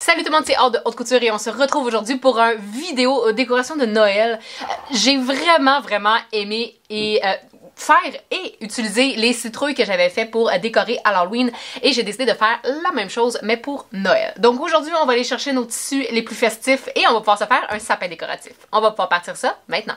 Salut tout le monde, c'est Aude de Haute Couture et on se retrouve aujourd'hui pour une vidéo décoration de Noël. J'ai vraiment aimé faire et utiliser les citrouilles que j'avais fait pour décorer à l'Halloween et j'ai décidé de faire la même chose mais pour Noël. Donc aujourd'hui, on va aller chercher nos tissus les plus festifs et on va pouvoir se faire un sapin décoratif. On va pouvoir partir ça maintenant.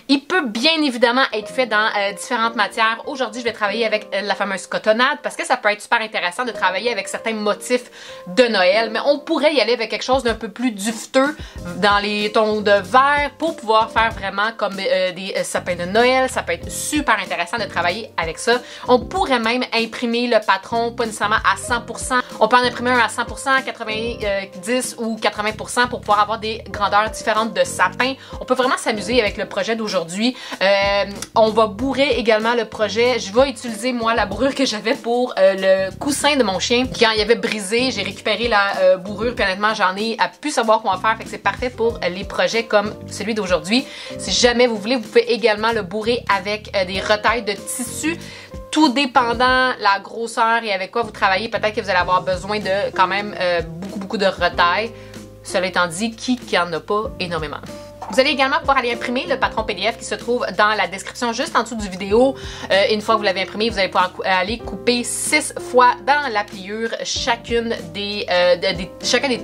Il peut bien évidemment être fait dans différentes matières. Aujourd'hui, je vais travailler avec la fameuse cotonnade parce que ça peut être super intéressant de travailler avec certains motifs de Noël, mais on pourrait y aller avec quelque chose d'un peu plus dufteux dans les tons de vert pour pouvoir faire vraiment comme des sapins de Noël. Ça peut être super intéressant de travailler avec ça. On pourrait même imprimer le patron, pas nécessairement à 100%. On peut en imprimer un à 100%, 90 ou 80% pour pouvoir avoir des grandeurs différentes de sapins. On peut vraiment s'amuser avec le projet d'aujourd'hui. On va bourrer également le projet. Je vais utiliser moi la bourrure que j'avais pour le coussin de mon chien. Quand il avait brisé, j'ai récupéré la bourrure puis honnêtement j'en ai à plus savoir quoi faire. Fait que c'est parfait pour les projets comme celui d'aujourd'hui. Si jamais vous voulez, vous pouvez également le bourrer avec des retailles de tissu. Tout dépendant la grosseur et avec quoi vous travaillez, peut-être que vous allez avoir besoin de quand même beaucoup de retailles. Cela étant dit, qui en a pas énormément. Vous allez également pouvoir aller imprimer le patron PDF qui se trouve dans la description juste en dessous du vidéo. Une fois que vous l'avez imprimé, vous allez pouvoir aller couper 6 fois dans la pliure chacun des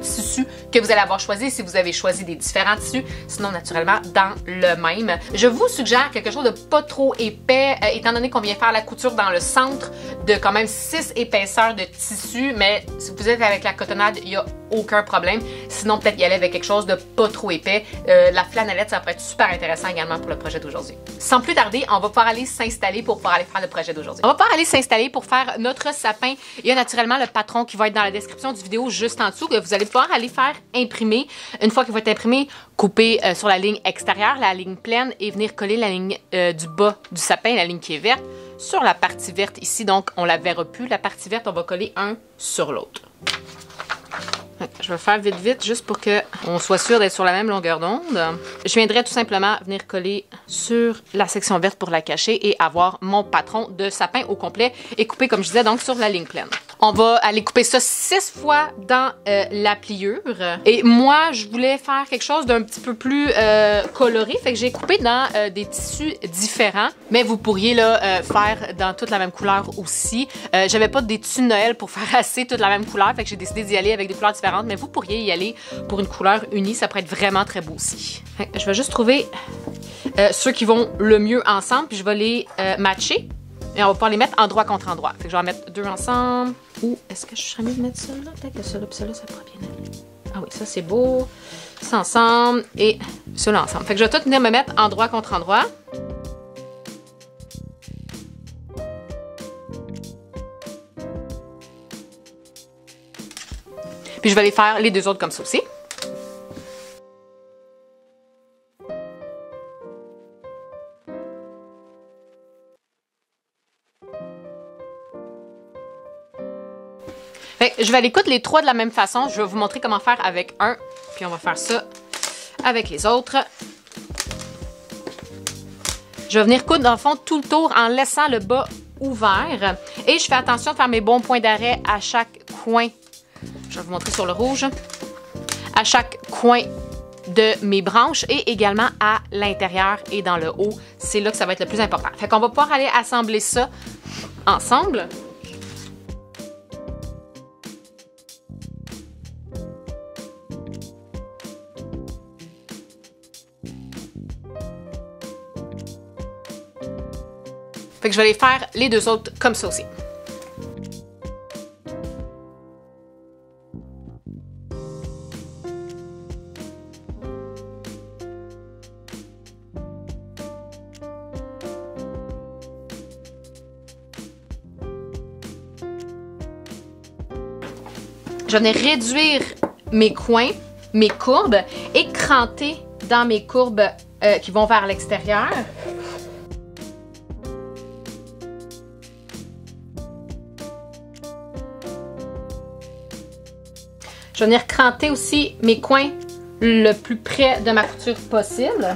tissus que vous allez avoir choisi si vous avez choisi des différents tissus, sinon naturellement dans le même. Je vous suggère quelque chose de pas trop épais étant donné qu'on vient faire la couture dans le centre de quand même 6 épaisseurs de tissu, mais si vous êtes avec la cotonnade, il n'y a aucun problème. Sinon, peut-être y aller avec quelque chose de pas trop épais. La flanellette, ça pourrait être super intéressant également pour le projet d'aujourd'hui. Sans plus tarder, on va pouvoir aller s'installer pour pouvoir aller faire le projet d'aujourd'hui. On va pouvoir aller s'installer pour faire notre sapin. Il y a naturellement le patron qui va être dans la description du vidéo juste en dessous que vous allez pouvoir aller faire imprimer. Une fois qu'il va être imprimé, couper sur la ligne extérieure, la ligne pleine et venir coller la ligne du bas du sapin, la ligne qui est verte, sur la partie verte ici. Donc, on la verra plus. La partie verte, on va coller un sur l'autre. Je vais faire vite juste pour qu'on soit sûr d'être sur la même longueur d'onde. Je viendrai tout simplement venir coller sur la section verte pour la cacher et avoir mon patron de sapin au complet et couper comme je disais donc sur la ligne pleine. On va aller couper ça 6 fois dans la pliure. Et moi, je voulais faire quelque chose d'un petit peu plus coloré. Fait que j'ai coupé dans des tissus différents. Mais vous pourriez là, faire dans toute la même couleur aussi. J'avais pas des tissus de Noël pour faire assez toute la même couleur. Fait que j'ai décidé d'y aller avec des couleurs différentes. Mais vous pourriez y aller pour une couleur unie. Ça pourrait être vraiment très beau aussi. Je vais juste trouver ceux qui vont le mieux ensemble. Puis je vais les matcher. Et on va pouvoir les mettre endroit contre endroit. Fait que je vais en mettre 2 ensemble. Ou est-ce que je serais mieux de mettre ça là? Peut-être que ça là puis ça là, ça pourrait bien aller. Ah oui, ça c'est beau. Ça ensemble et ça là ensemble. Fait que je vais tout venir me mettre endroit contre endroit. Puis je vais aller faire les 2 autres comme ça aussi. Fait que je vais aller coudre les 3 de la même façon. Je vais vous montrer comment faire avec un. Puis on va faire ça avec les autres. Je vais venir coudre dans le fond tout le tour en laissant le bas ouvert. Et je fais attention de faire mes bons points d'arrêt à chaque coin. Je vais vous montrer sur le rouge. À chaque coin de mes branches et également à l'intérieur et dans le haut. C'est là que ça va être le plus important. Fait qu'on va pouvoir aller assembler ça ensemble. Fait que je vais aller faire les 2 autres comme ça aussi. Je vais venir réduire mes coins, mes courbes et cranter dans mes courbes qui vont vers l'extérieur. Je vais venir cranter aussi mes coins le plus près de ma couture possible.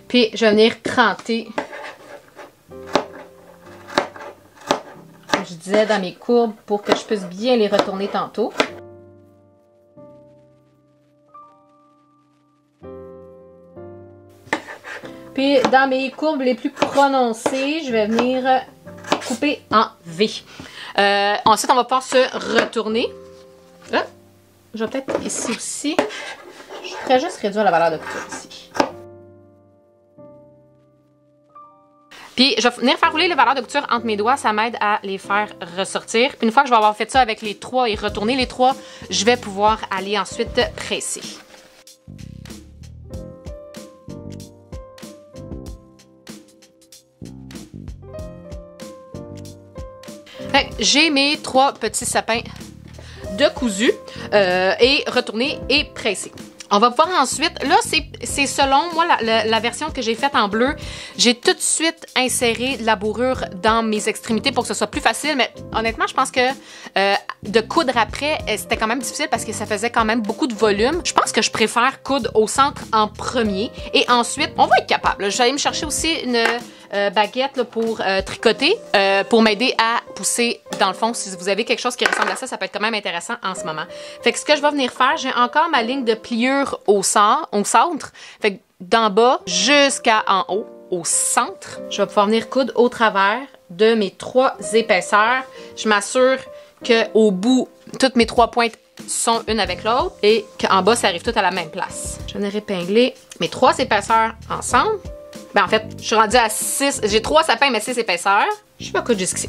Puis je vais venir cranter, comme je disais, dans mes courbes pour que je puisse bien les retourner tantôt. Puis dans mes courbes les plus prononcées, je vais venir couper en V. Ensuite, on va pouvoir se retourner. Là, je vais peut-être ici aussi. Je ferais juste réduire la valeur de couture ici. Puis, je vais venir faire rouler les valeurs de couture entre mes doigts. Ça m'aide à les faire ressortir. Puis, une fois que je vais avoir fait ça avec les 3 et retourner les 3, je vais pouvoir aller ensuite presser. J'ai mes 3 petits sapins de cousu et retournés et pressés. On va pouvoir ensuite, là c'est selon moi la version que j'ai faite en bleu, j'ai tout de suite inséré de la bourrure dans mes extrémités pour que ce soit plus facile, mais honnêtement je pense que de coudre après, c'était quand même difficile parce que ça faisait quand même beaucoup de volume. Je pense que je préfère coudre au centre en premier et ensuite on va être capable. Je vais aller me chercher aussi une baguette là, pour tricoter, pour m'aider à pousser dans le fond. Si vous avez quelque chose qui ressemble à ça, ça peut être quand même intéressant en ce moment. Fait que ce que je vais venir faire, j'ai encore ma ligne de pliure au centre. Fait que d'en bas jusqu'à en haut, au centre, je vais pouvoir venir coudre au travers de mes 3 épaisseurs. Je m'assure qu'au bout, toutes mes 3 pointes sont une avec l'autre et qu'en bas, ça arrive tout à la même place. Je vais venir épingler mes 3 épaisseurs ensemble. Ben en fait, je suis rendue à 6. J'ai 3 sapins, mais 6 épaisseurs. Je vais coudre jusqu'ici.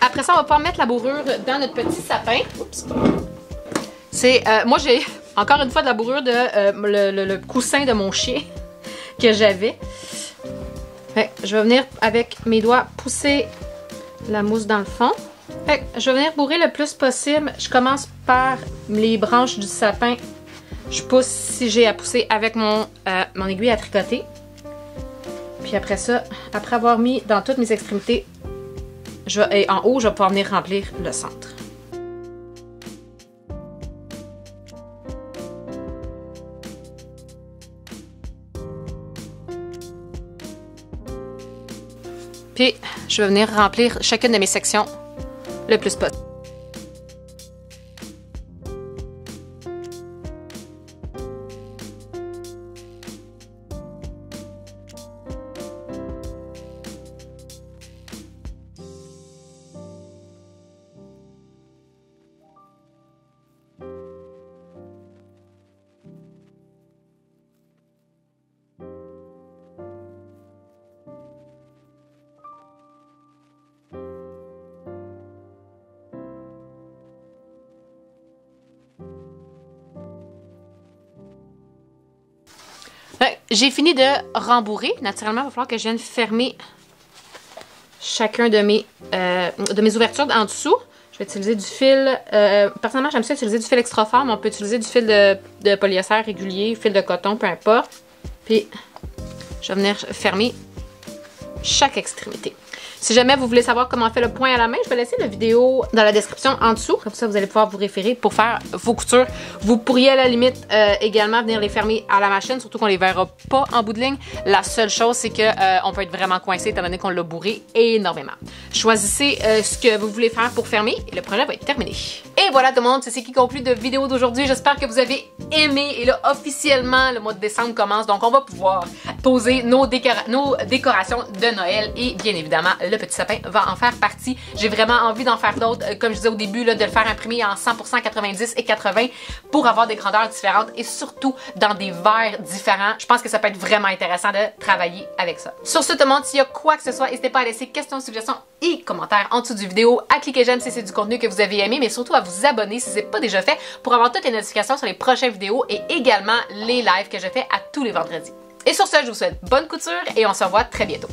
Après ça, on va pouvoir mettre la bourrure dans notre petit sapin. Oups. C'est, moi, j'ai encore une fois de la bourrure de le coussin de mon chien que j'avais. Je vais venir avec mes doigts pousser la mousse dans le fond. Je vais venir bourrer le plus possible. Je commence par les branches du sapin. Je pousse si j'ai à pousser avec mon aiguille à tricoter. Puis après ça, après avoir mis dans toutes mes extrémités, et en haut, je vais pouvoir venir remplir le centre. Puis, je vais venir remplir chacune de mes sections le plus possible. J'ai fini de rembourrer. Naturellement, il va falloir que je vienne fermer chacun de mes ouvertures en dessous. Je vais utiliser du fil. Personnellement, j'aime ça utiliser du fil extra fort, mais on peut utiliser du fil de polyester régulier, fil de coton, peu importe. Puis, je vais venir fermer chaque extrémité. Si jamais vous voulez savoir comment on fait le point à la main, je vais laisser la vidéo dans la description en dessous. Comme ça, vous allez pouvoir vous référer pour faire vos coutures. Vous pourriez à la limite également venir les fermer à la machine, surtout qu'on les verra pas en bout de ligne. La seule chose, c'est qu'on peut être vraiment coincé étant donné qu'on l'a bourré énormément. Choisissez ce que vous voulez faire pour fermer et le projet va être terminé. Et voilà tout le monde, c'est ce qui conclut de vidéo d'aujourd'hui. J'espère que vous avez aimé. Et là, officiellement, le mois de décembre commence. Donc, on va pouvoir poser nos décorations de Noël. Et bien évidemment, le petit sapin va en faire partie. J'ai vraiment envie d'en faire d'autres, comme je disais au début, là, de le faire imprimer en 100%, 90 et 80 pour avoir des grandeurs différentes et surtout dans des verres différents. Je pense que ça peut être vraiment intéressant de travailler avec ça. Sur ce, tout le monde, s'il y a quoi que ce soit, n'hésitez pas à laisser questions, suggestions et commentaires en dessous du vidéo, à cliquer j'aime si c'est du contenu que vous avez aimé, mais surtout à vous abonner si ce n'est pas déjà fait pour avoir toutes les notifications sur les prochaines vidéos et également les lives que je fais à tous les vendredis. Et sur ce, je vous souhaite bonne couture et on se revoit très bientôt.